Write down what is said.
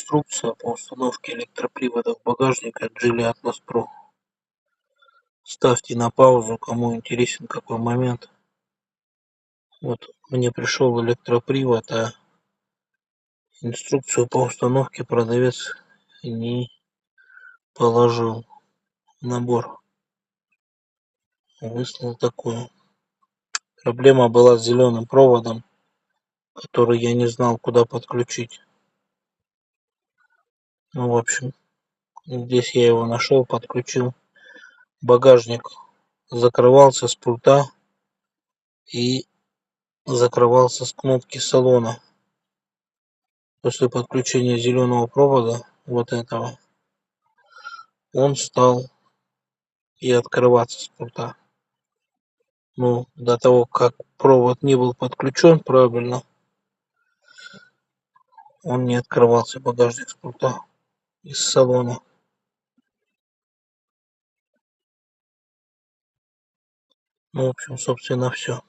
инструкция по установке электропривода в багажник от Geely Atlas Pro. Ставьте на паузу, кому интересен какой момент. Вот мне пришел электропривод, а инструкцию по установке продавец не положил в набор. Выслал такую. Проблема была с зеленым проводом, который я не знал, куда подключить. Ну, в общем, здесь я его нашел, подключил. Багажник закрывался с пульта и закрывался с кнопки салона. После подключения зеленого провода, вот этого, он стал и открываться с пульта. Ну, до того, как провод не был подключен правильно, он не открывался, багажник с пульта, из салона. Ну, в общем, собственно, все.